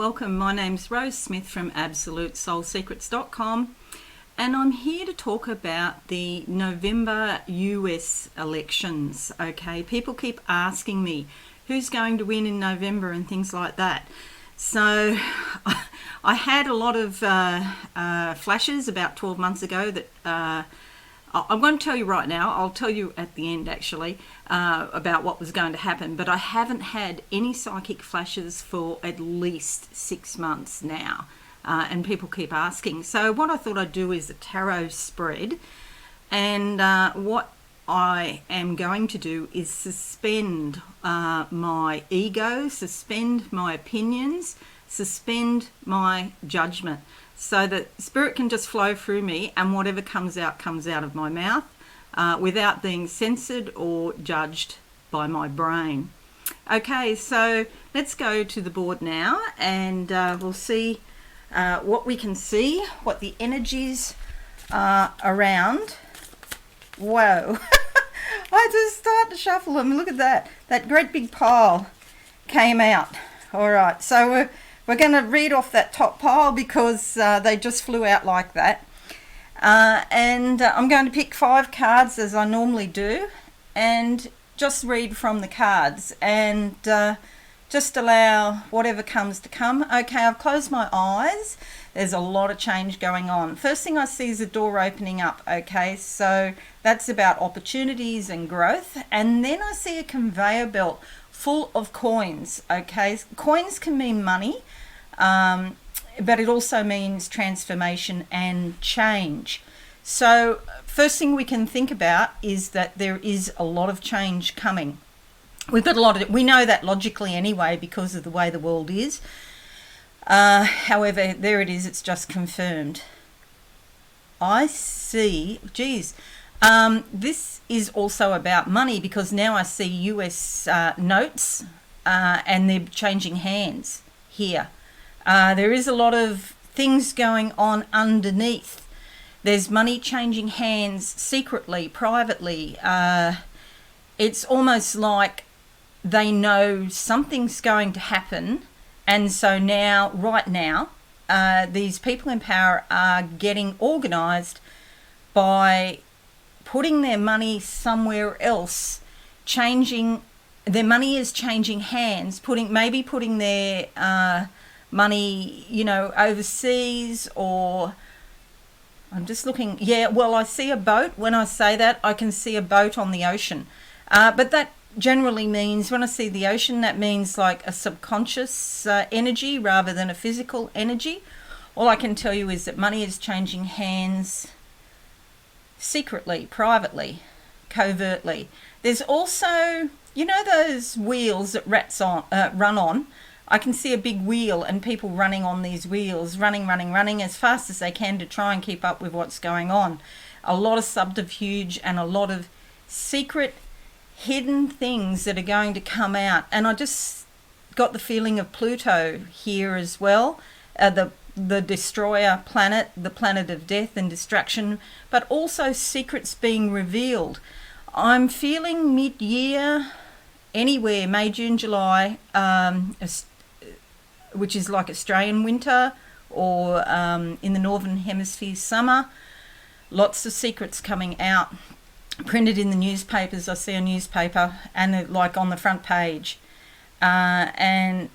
welcome. My name's Rose Smith from AbsoluteSoulSecrets.com, and I'm here to talk about the November US elections. Okay, people keep asking me who's going to win in November and things like that. So I had a lot of flashes about 12 months ago that I'm going to tell you right now. I'll tell you at the end, actually, about what was going to happen. But I haven't had any psychic flashes for at least 6 months now. And people keep asking. So what I thought I'd do is a tarot spread. And what I am going to do is suspend my ego, suspend my opinions, suspend my judgment, so that spirit can just flow through me and whatever comes out of my mouth without being censored or judged by my brain. Okay, so let's go to the board now and we'll see what we can see, what the energies are around. Whoa. I just start to shuffle them. Look at that. That great big pile came out. All right, so we're going to read off that top pile because they just flew out like that. And I'm going to pick 5 cards as I normally do and just read from the cards and just allow whatever comes to come. Okay, I've closed my eyes. There's a lot of change going on. First thing I see is a door opening up. Okay, so that's about opportunities and growth. And then I see a conveyor belt full of coins. Okay, coins can mean money, but it also means transformation and change. So first thing we can think about is that there is a lot of change coming. We've got a lot of it. We know that logically anyway because of the way the world is. However, there it is. It's just confirmed. I see. Geez. This is also about money because now I see US notes and they're changing hands here. There is a lot of things going on underneath. There's money changing hands secretly, privately. It's almost like they know something's going to happen. And so now, right now, these people in power are getting organised by putting their money somewhere else, changing, their money is changing hands, putting their money, overseas, or I'm just looking, I see a boat. When I say that, I can see a boat on the ocean. But that generally means, when I see the ocean, that means like a subconscious energy rather than a physical energy. All I can tell you is that money is changing hands secretly, privately, covertly. There's also, those wheels that rats run on. I can see a big wheel and people running on these wheels, running as fast as they can to try and keep up with what's going on. A lot of subterfuge and a lot of secret hidden things that are going to come out. And I just got the feeling of Pluto here as well, the destroyer planet, the planet of death and destruction, but also secrets being revealed. I'm feeling mid-year, anywhere, May, June, July, which is like Australian winter, or in the Northern Hemisphere summer. Lots of secrets coming out, printed in the newspapers. I see a newspaper and like on the front page, and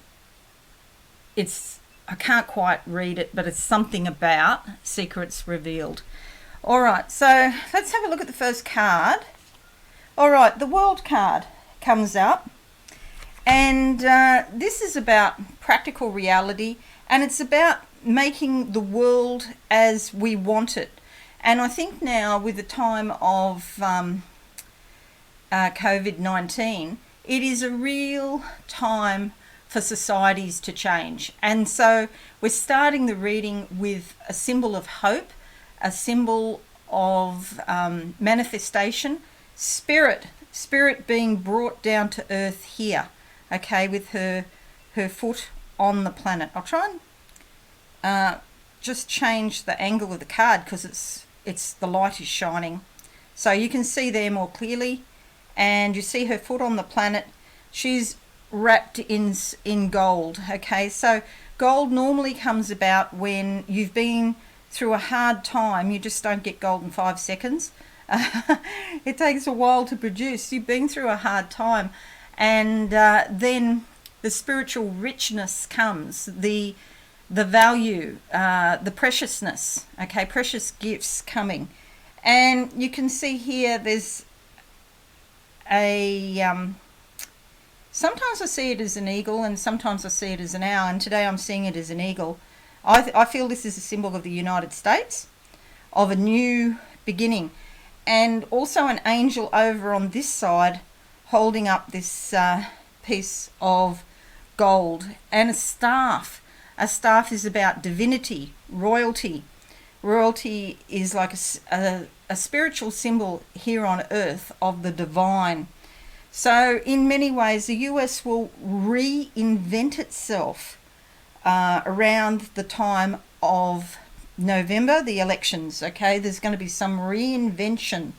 I can't quite read it, but it's something about secrets revealed. All right, so let's have a look at the first card. All right, the World card comes up, and this is about practical reality, and it's about making the world as we want it. And I think now, with the time of COVID-19, it is a real time for societies to change. And so we're starting the reading with a symbol of hope, a symbol of manifestation, spirit being brought down to earth here, okay, with her foot on the planet. I'll try and just change the angle of the card because it's the light is shining, so you can see there more clearly, and you see her foot on the planet. She's wrapped in gold. Okay, so Gold normally comes about when you've been through a hard time. You just don't get gold in 5 seconds. It takes a while to produce. You've been through a hard time, and then the spiritual richness comes, the value, the preciousness, okay, precious gifts coming. And you can see here there's a sometimes I see it as an eagle and sometimes I see it as an owl, and today I'm seeing it as an eagle. I feel this is a symbol of the United States, of a new beginning, and also an angel over on this side holding up this piece of gold, and a staff. A staff is about divinity, royalty. Royalty is like a spiritual symbol here on earth of the divine. So in many ways, the US will reinvent itself around the time of November, the elections, okay? There's going to be some reinvention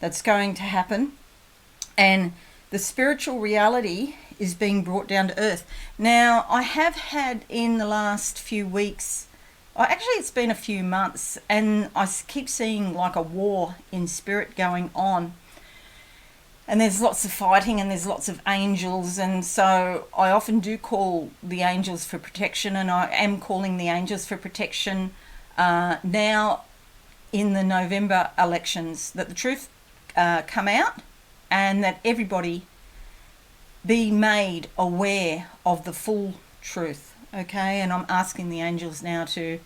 that's going to happen, and the spiritual reality is being brought down to earth. Now, I have had in the last few weeks, actually it's been a few months, and I keep seeing like a war in spirit going on. And there's lots of fighting and there's lots of angels, and so I often do call the angels for protection, and I am calling the angels for protection now in the November elections, that the truth come out and that everybody be made aware of the full truth, okay? And I'm asking the angels now to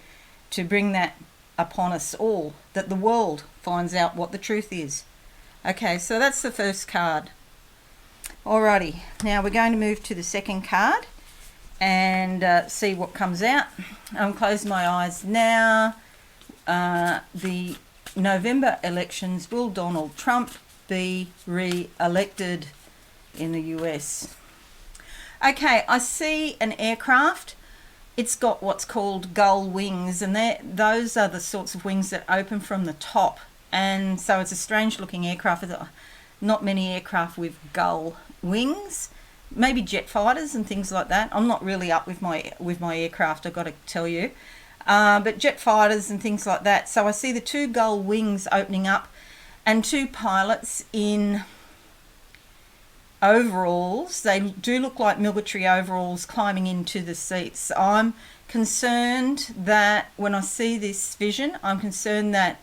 bring that upon us all, that the world finds out what the truth is. Okay, so that's the first card. Alrighty, now we're going to move to the second card and see what comes out. I'm closing my eyes now. The November elections, will Donald Trump be re-elected in the US? Okay, I see an aircraft. It's got what's called gull wings, and those are the sorts of wings that open from the top. And so it's a strange looking aircraft. Not many aircraft with gull wings, maybe jet fighters and things like that. I'm not really up with my aircraft, I've got to tell you, but jet fighters and things like that. So I see the 2 gull wings opening up and 2 pilots in overalls. They do look like military overalls climbing into the seats. I'm concerned that when I see this vision, I'm concerned that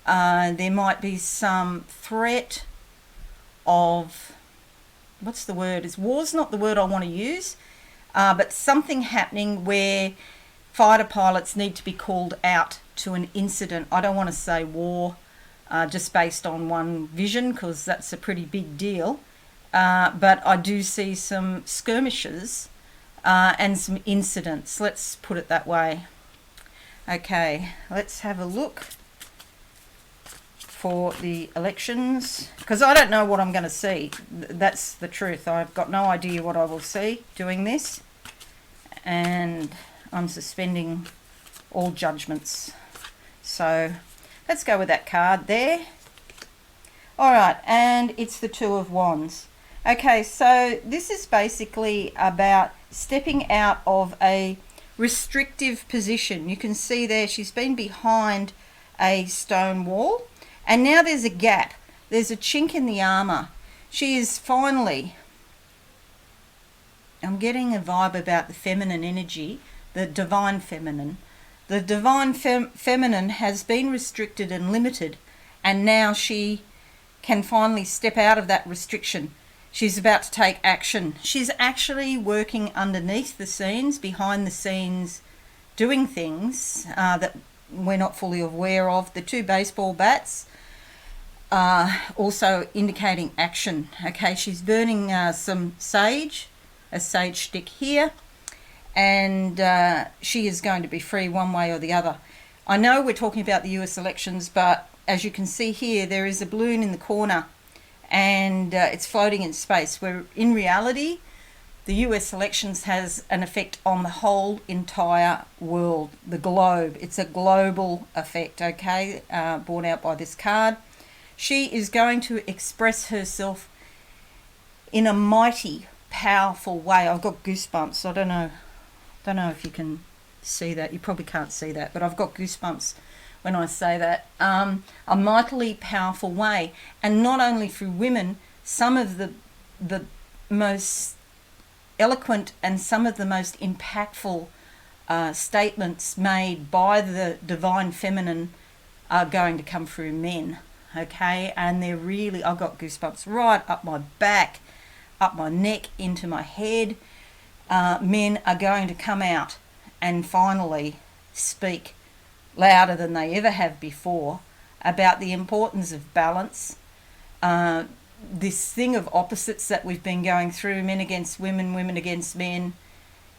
there might be some threat of, what's the word? War's not the word I want to use, but something happening where fighter pilots need to be called out to an incident. I don't want to say war just based on one vision, because that's a pretty big deal, but I do see some skirmishes and some incidents. Let's put it that way. Okay, let's have a look for the elections, because I don't know what I'm going to see. That's the truth. I've got no idea what I will see doing this, and I'm suspending all judgments. So let's go with that card there. All right, and it's the 2 of Wands. Okay, so this is basically about stepping out of a restrictive position. You can see there she's been behind a stone wall, and now there's a gap. There's a chink in the armor. She is finally, I'm getting a vibe about the feminine energy, the divine feminine. The divine feminine has been restricted and limited, and now she can finally step out of that restriction. She's about to take action. She's actually working underneath the scenes, behind the scenes, doing things that we're not fully aware of. The 2 baseball bats also indicating action. Okay, she's burning some sage, a sage stick here, and she is going to be free one way or the other. I know we're talking about the US elections, but as you can see here, there is a balloon in the corner, and it's floating in space, where in reality the US elections has an effect on the whole entire world, the globe. It's a global effect, okay, borne out by this card. She is going to express herself in a mighty, powerful way. I've got goosebumps. I don't Don't know if you can see that. You probably can't see that, but I've got goosebumps when I say that. A mightily powerful way, and not only through women, some of the most eloquent and some of the most impactful statements made by the divine feminine are going to come through men, okay? And they're really, I've got goosebumps right up my back, up my neck, into my head. Men are going to come out and finally speak louder than they ever have before about the importance of balance, this thing of opposites that we've been going through, men against women, women against men,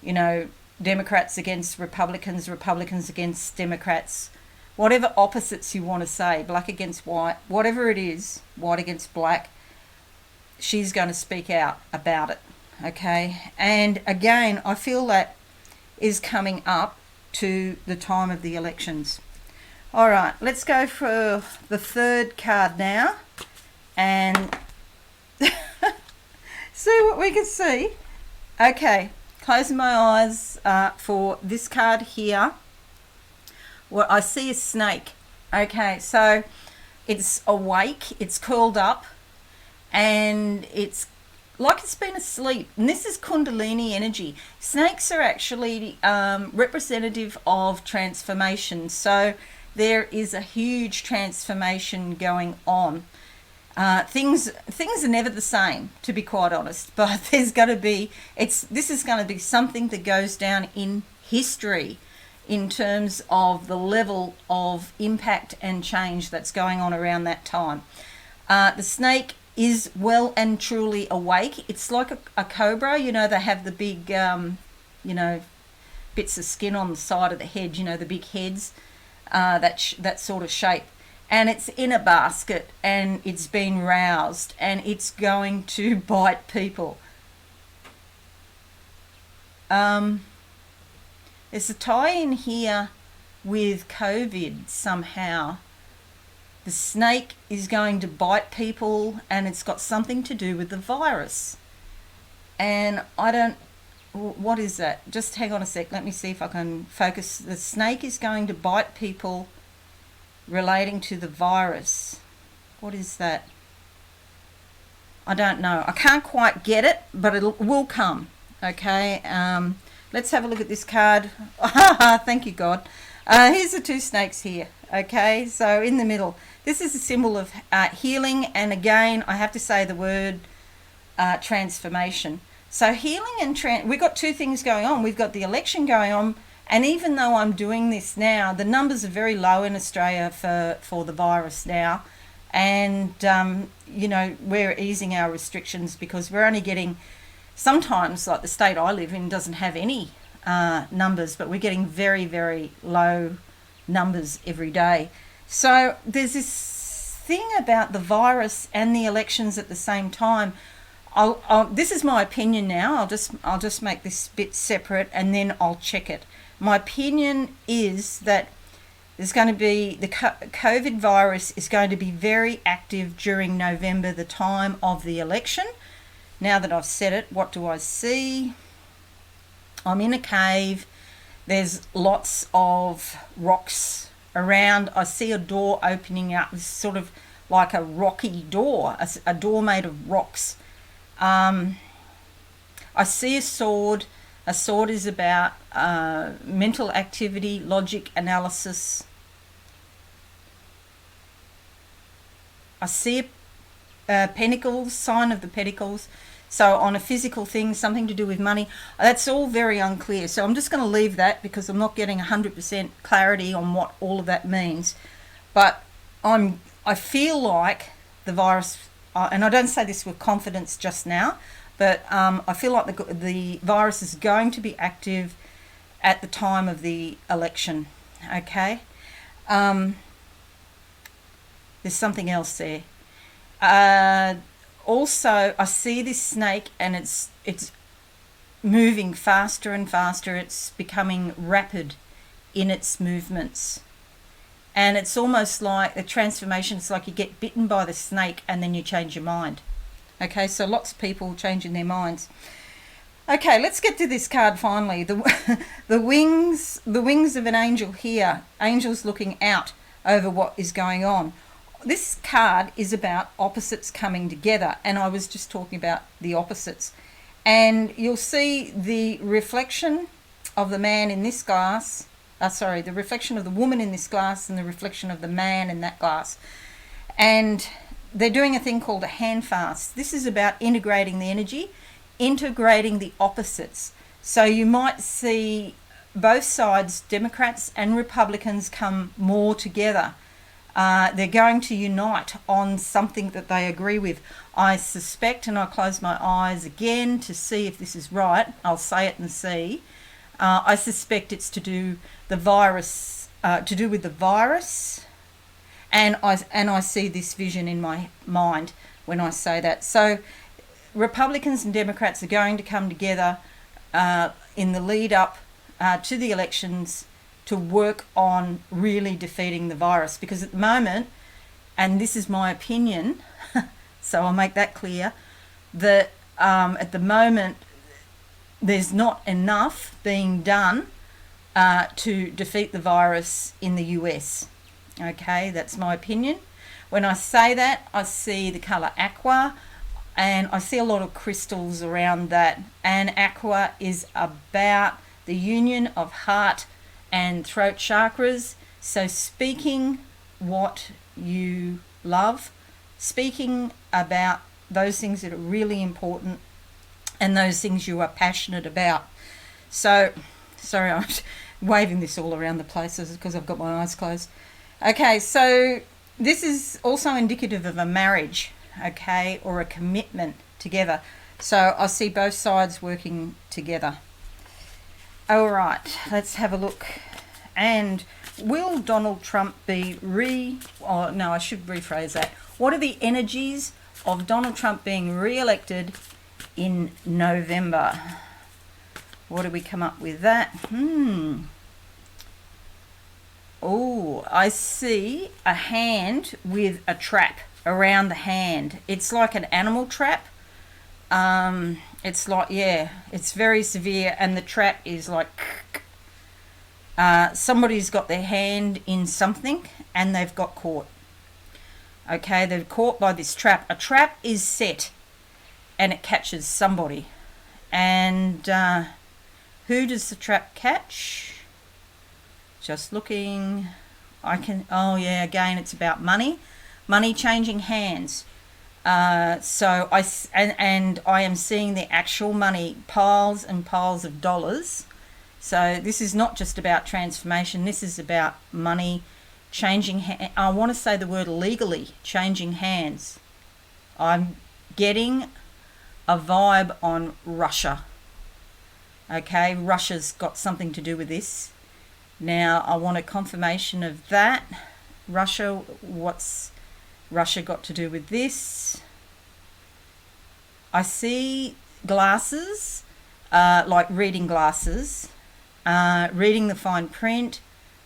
you know, Democrats against Republicans, Republicans against Democrats, whatever opposites you want to say, black against white, whatever it is, white against black, she's going to speak out about it, okay? And again, I feel that is coming up to the time of the elections. All right, let's go for the third card now and see what we can see. Okay, closing my eyes for this card here. What I see is snake. Okay, so it's awake, it's curled up, and it's like it's been asleep. And this is Kundalini energy. Snakes are actually representative of transformation. So there is a huge transformation going on. Things are never the same, to be quite honest. But there's going to be this is going to be something that goes down in history in terms of the level of impact and change that's going on around that time. The snake is well and truly awake. It's like a cobra, you know, they have the big, you know, bits of skin on the side of the head, you know, the big heads, that sort of shape. And it's in a basket and it's been roused and it's going to bite people. There's a tie-in here with COVID somehow. The snake is going to bite people and it's got something to do with the virus. And what is that? Just hang on a sec. Let me see if I can focus. The snake is going to bite people relating to the virus. What is that? I don't know. I can't quite get it, but it will come. Okay. Let's have a look at this card. Thank you, God. Here's the two snakes here. Okay, so in the middle, this is a symbol of healing, and again, I have to say the word transformation. So healing and we've got two things going on. We've got the election going on, and even though I'm doing this now, the numbers are very low in Australia for the virus now, and you know, we're easing our restrictions because we're only getting, sometimes like the state I live in doesn't have any numbers, but we're getting very, very low numbers every day. So there's this thing about the virus and the elections at the same time. This is my opinion now. I'll just make this bit separate and then I'll check it. My opinion is that there's going to be the COVID virus is going to be very active during November, the time of the election. Now that I've said it, what do I see? I'm in a cave. There's lots of rocks around. I see a door opening up. It's sort of like a rocky door, a door made of rocks. I see a sword. A sword is about mental activity, logic, analysis. I see Pentacles, sign of the Pentacles. So on a physical thing, something to do with money. That's all very unclear. So I'm just going to leave that because I'm not getting 100% clarity on what all of that means. But I feel like the virus, and I don't say this with confidence just now, but I feel like the virus is going to be active at the time of the election. Okay. There's something else there. Also, I see this snake and it's moving faster and faster. It's becoming rapid in its movements. And it's almost like the transformation. It's like you get bitten by the snake and then you change your mind. Okay, so lots of people changing their minds. Okay, let's get to this card finally. The wings of an angel here. Angels looking out over what is going on. This card is about opposites coming together, and I was just talking about the opposites. And you'll see the reflection of the man in this glass. The reflection of the woman in this glass and the reflection of the man in that glass. And they're doing a thing called a hand fast. This is about integrating the energy, integrating the opposites. So you might see both sides, Democrats and Republicans, come more together. They're going to unite on something that they agree with. I suspect, and I'll close my eyes again to see if this is right. I'll say it and see. I suspect it's to do with the virus, and I see this vision in my mind when I say that. So Republicans and Democrats are going to come together in the lead up to the elections to work on really defeating the virus, because at the moment, and this is my opinion, so I'll make that clear, that at the moment there's not enough being done to defeat the virus in the US. Okay, that's my opinion. When I say that, I see the colour aqua, and I see a lot of crystals around that. And aqua is about the union of heart and throat chakras. So speaking what you love, speaking about those things that are really important and those things you are passionate about. So, sorry, I'm waving this all around the places because I've got my eyes closed. Okay, so this is also indicative of a marriage, okay, or a commitment together. So I see both sides working together. All right, let's have a look. And will Donald Trump be I should rephrase that. What are the energies of Donald Trump being re-elected in November? What do we come up with that? Oh, I see a hand with a trap around the hand. It's like an animal trap. It's like, it's very severe, and the trap is like, somebody's got their hand in something and they've got caught. Okay, they're caught by this trap. A trap is set and it catches somebody. And who does the trap catch? Just looking. Again, it's about money changing hands. So I am seeing the actual money, piles and piles of dollars. So this is not just about transformation. This is about money changing. I want to say the word legally, changing hands. I'm getting a vibe on Russia. Okay, Russia's got something to do with this. Now, I want a confirmation of that. Russia, what's Russia got to do with this? I see glasses, like reading glasses, reading the fine print,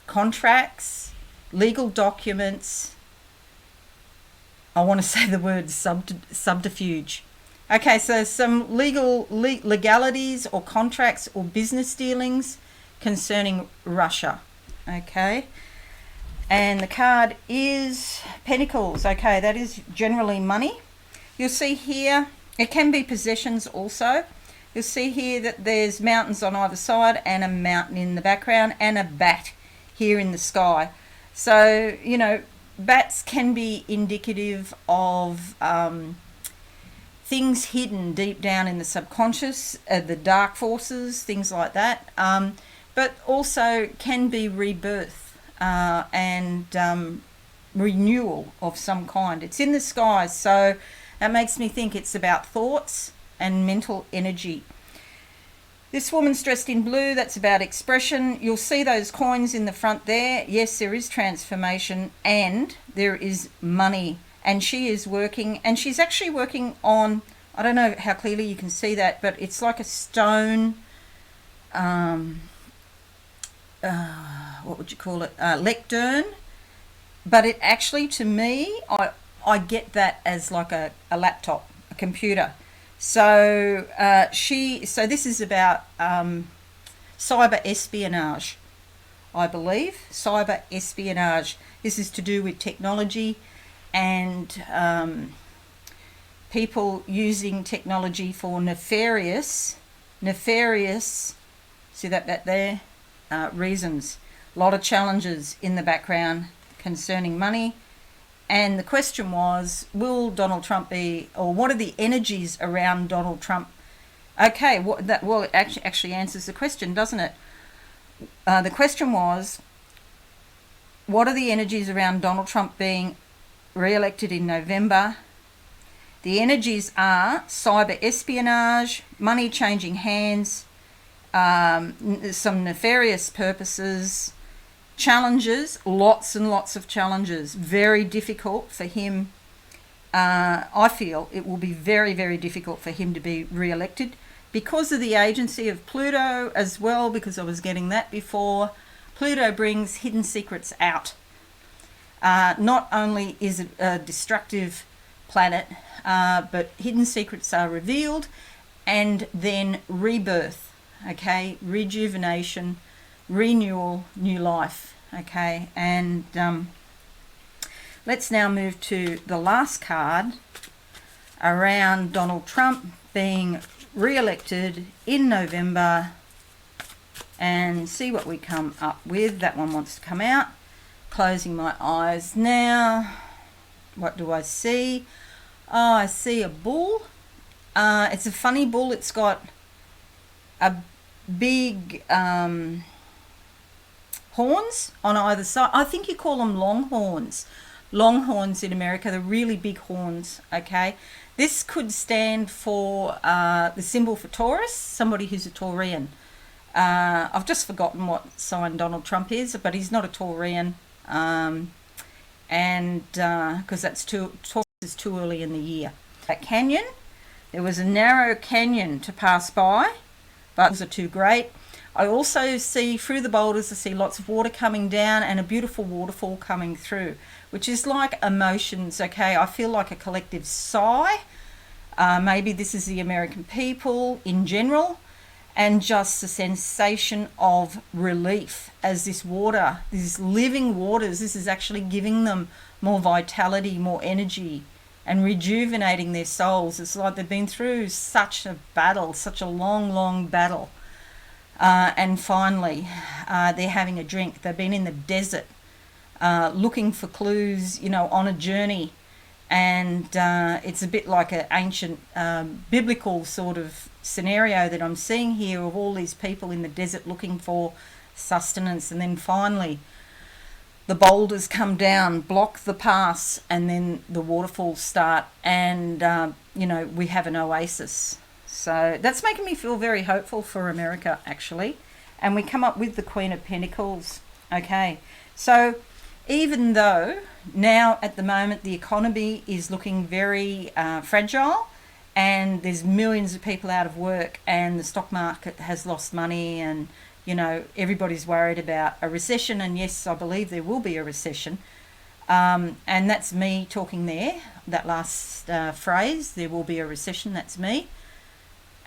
contracts, legal documents. I want to say the word subterfuge. Okay, so some legalities or contracts or business dealings concerning Russia. Okay, and the card is Pentacles. Okay, that is generally money. You'll see here, it can be possessions also. You'll see here that there's mountains on either side and a mountain in the background and a bat here in the sky. So, you know, bats can be indicative of things hidden deep down in the subconscious, the dark forces, things like that. But also can be rebirth and renewal of some kind. It's in the skies, so that makes me think it's about thoughts and mental energy. This woman's dressed in blue, that's about expression. You'll see those coins in the front there. Yes, there is transformation and there is money. And she is working, and she's actually working on, I don't know how clearly you can see that, but it's like a stone, what would you call it, lectern. But it actually, to me, I get that as like a laptop, a computer. So so this is about cyber espionage, I believe. Cyber espionage. This is to do with technology and people using technology for nefarious, see that there, reasons. A lot of challenges in the background concerning money. And the question was, will Donald Trump be, or what are the energies around Donald Trump? Okay, well, it actually answers the question, doesn't it? The question was, what are the energies around Donald Trump being re-elected in November? The energies are cyber espionage, money changing hands, some nefarious purposes, challenges, lots and lots of challenges. Very difficult for him. I feel it will be very, very difficult for him to be re-elected because of the agency of Pluto as well, because I was getting that before. Pluto brings hidden secrets out. Not only is it a destructive planet, but hidden secrets are revealed, and then rebirth, okay, rejuvenation, renewal, new life, okay. And let's now move to the last card around Donald Trump being re-elected in November, and see what we come up with. That one wants to come out. Closing my eyes now. What do I see? Oh, I see a bull. It's a funny bull. It's got a big horns on either side. I think you call them longhorns. Longhorns in America, the really big horns, okay? This could stand for the symbol for Taurus, somebody who's a Taurian. I've just forgotten what sign Donald Trump is, but he's not a Taurian. And because Taurus is too early in the year. That canyon, there was a narrow canyon to pass by, but those are too great. I also see through the boulders, I see lots of water coming down and a beautiful waterfall coming through, which is like emotions, okay? I feel like a collective sigh. Maybe this is the American people in general, and just the sensation of relief as this water, these living waters, this is actually giving them more vitality, more energy, and rejuvenating their souls. It's like they've been through such a battle, such a long, long battle. And finally, they're having a drink. They've been in the desert looking for clues, you know, on a journey. And it's a bit like an ancient biblical sort of scenario that I'm seeing here of all these people in the desert looking for sustenance. And then finally, the boulders come down, block the pass, and then the waterfalls start. And, you know, we have an oasis. So that's making me feel very hopeful for America, actually. And we come up with the Queen of Pentacles. Okay, so even though now at the moment the economy is looking very fragile, and there's millions of people out of work, and the stock market has lost money, and, you know, everybody's worried about a recession. And yes, I believe there will be a recession. And that's me talking there, that last phrase, there will be a recession, that's me.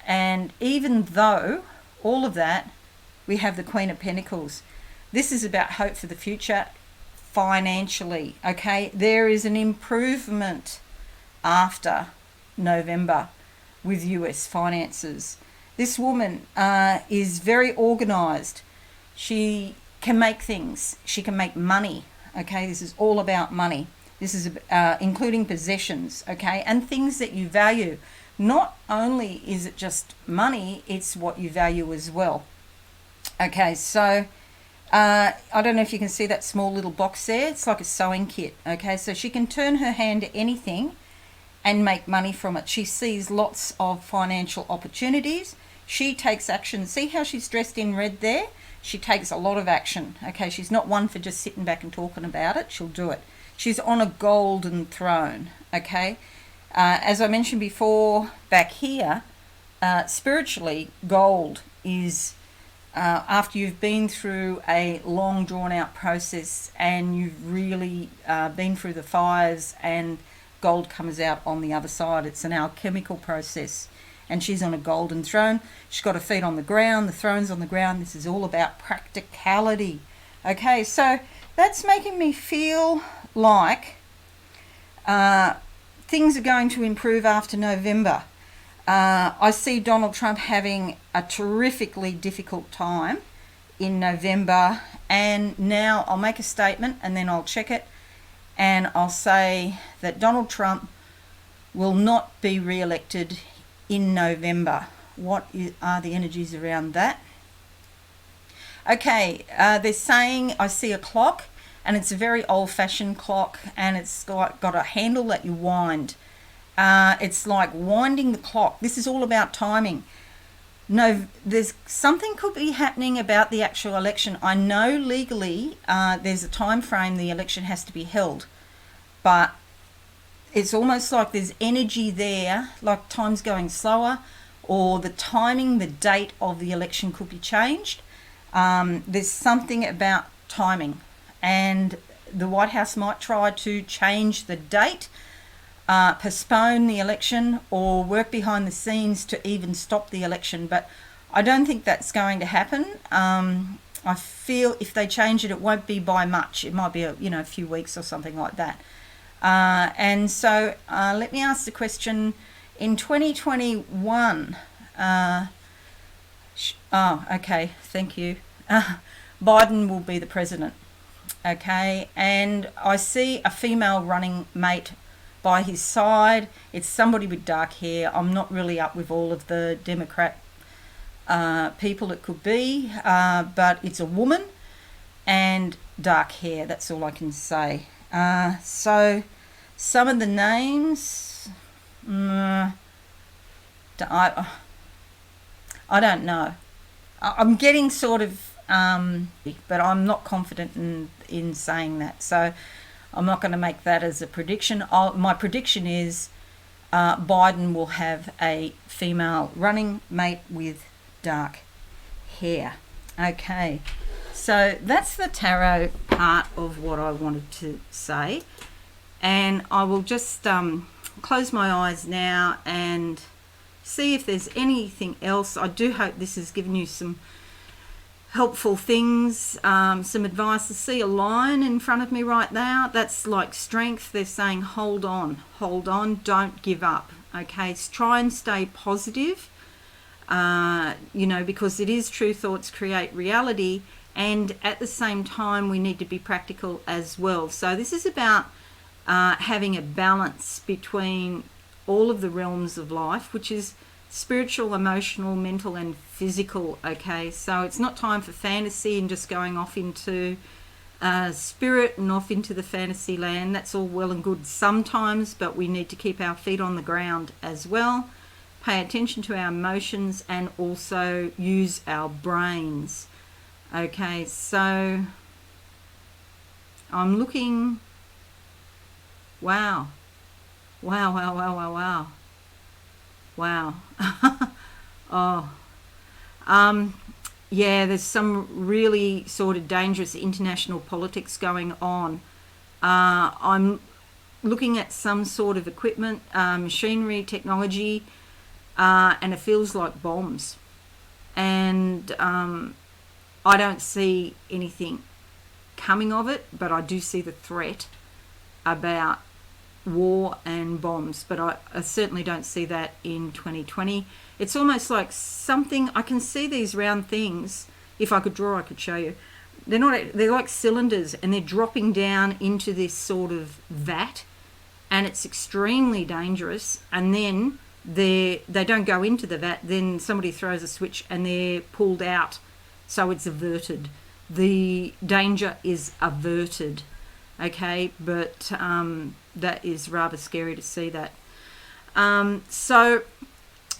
And even though all of that, we have the Queen of Pentacles. This is about hope for the future financially, okay? There is an improvement after November with US finances. This woman is very organized. She can make things. She can make money, okay? This is all about money. This is including possessions, okay? And things that you value. Not only is it just money, it's what you value as well. Okay, so I don't know if you can see that small little box there. It's like a sewing kit. Okay, so she can turn her hand to anything and make money from it. She sees lots of financial opportunities. She takes action. See how she's dressed in red there? She takes a lot of action. Okay, she's not one for just sitting back and talking about it. She'll do it. She's on a golden throne. Okay. As I mentioned before, back here, spiritually, gold is after you've been through a long, drawn-out process and you've really been through the fires and gold comes out on the other side. It's an alchemical process. And she's on a golden throne. She's got her feet on the ground. The throne's on the ground. This is all about practicality. Okay, so that's making me feel like things are going to improve after November. I see Donald Trump having a terrifically difficult time in November, and now I'll make a statement and then I'll check it, and I'll say that Donald Trump will not be re-elected in November. What are the energies around that? Okay, they're saying, I see a clock, and it's a very old-fashioned clock, and it's got a handle that you wind. It's like winding the clock. This is all about timing. No, there's something could be happening about the actual election. I know legally there's a time frame the election has to be held, but it's almost like there's energy there, like time's going slower, or the timing, the date of the election could be changed. There's something about timing, and the White House might try to change the date, postpone the election, or work behind the scenes to even stop the election. But I don't think that's going to happen. I feel if they change it, it won't be by much. It might be a few weeks or something like that. And so let me ask the question, in 2021, okay, thank you, Biden will be the president, okay, and I see a female running mate by his side. It's somebody with dark hair. I'm not really up with all of the Democrat people it could be, but it's a woman and dark hair, that's all I can say. So some of the names, I don't know. I'm getting sort of, but I'm not confident in saying that. So I'm not going to make that as a prediction. My prediction is Biden will have a female running mate with dark hair. Okay, so that's the tarot part of what I wanted to say. And I will just close my eyes now and see if there's anything else. I do hope this has given you some helpful things, some advice. I see a lion in front of me right now. That's like strength. They're saying hold on, don't give up. Okay, try and stay positive, because it is true thoughts create reality, and at the same time we need to be practical as well. So this is about having a balance between all of the realms of life, which is spiritual, emotional, mental and physical. Okay, so it's not time for fantasy and just going off into spirit and off into the fantasy land. That's all well and good sometimes, but we need to keep our feet on the ground as well, pay attention to our emotions, and also use our brains. Okay, so I'm looking. Wow. Oh, yeah, there's some really sort of dangerous international politics going on. I'm looking at some sort of equipment, machinery, technology, and it feels like bombs. And I don't see anything coming of it, but I do see the threat about war and bombs, but I certainly don't see that in 2020. It's almost like something, I can see these round things. If I could draw, I could show you. They're like cylinders, and they're dropping down into this sort of vat, and it's extremely dangerous. And then they don't go into the vat, then somebody throws a switch and they're pulled out, so it's averted. The danger is averted. Okay, but that is rather scary to see that. So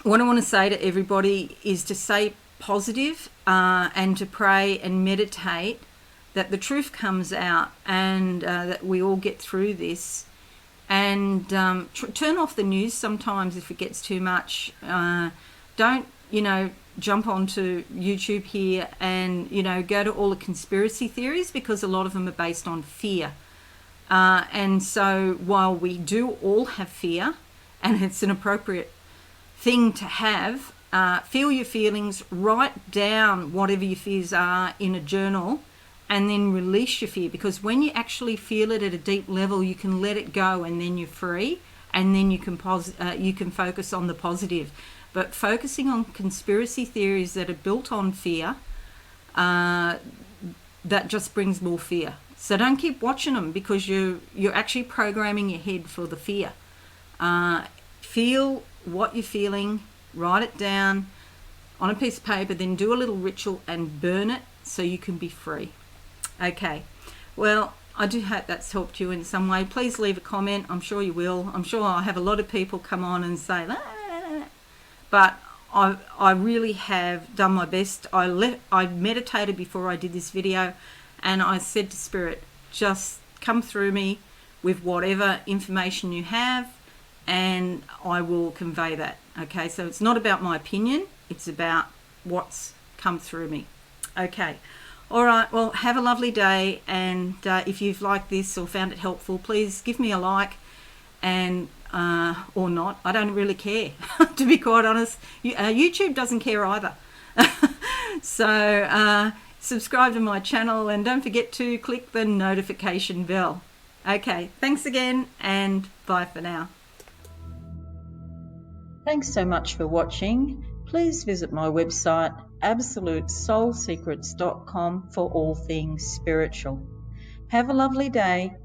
what I want to say to everybody is to stay positive and to pray and meditate that the truth comes out, and that we all get through this. And turn off the news sometimes if it gets too much. Don't, jump onto YouTube here and, go to all the conspiracy theories, because a lot of them are based on fear. And so while we do all have fear, and it's an appropriate thing to have, feel your feelings, write down whatever your fears are in a journal, and then release your fear, because when you actually feel it at a deep level, you can let it go, and then you're free, and then you can focus on the positive. But focusing on conspiracy theories that are built on fear, that just brings more fear. So don't keep watching them, because you're actually programming your head for the fear. Feel what you're feeling, write it down on a piece of paper, then do a little ritual and burn it so you can be free. Okay, well, I do hope that's helped you in some way. Please leave a comment. I'm sure you will. I'm sure I'll have a lot of people come on and say, but I really have done my best. I meditated before I did this video, and I said to Spirit, just come through me with whatever information you have, and I will convey that. Okay, so it's not about my opinion, it's about what's come through me. Okay, all right, well, have a lovely day, and if you've liked this or found it helpful, please give me a like, and or not, I don't really care. To be quite honest, YouTube doesn't care either. So subscribe to my channel, and don't forget to click the notification bell. Okay, thanks again, and bye for now. Thanks so much for watching. Please visit my website absolutesoulsecrets.com for all things spiritual. Have a lovely day.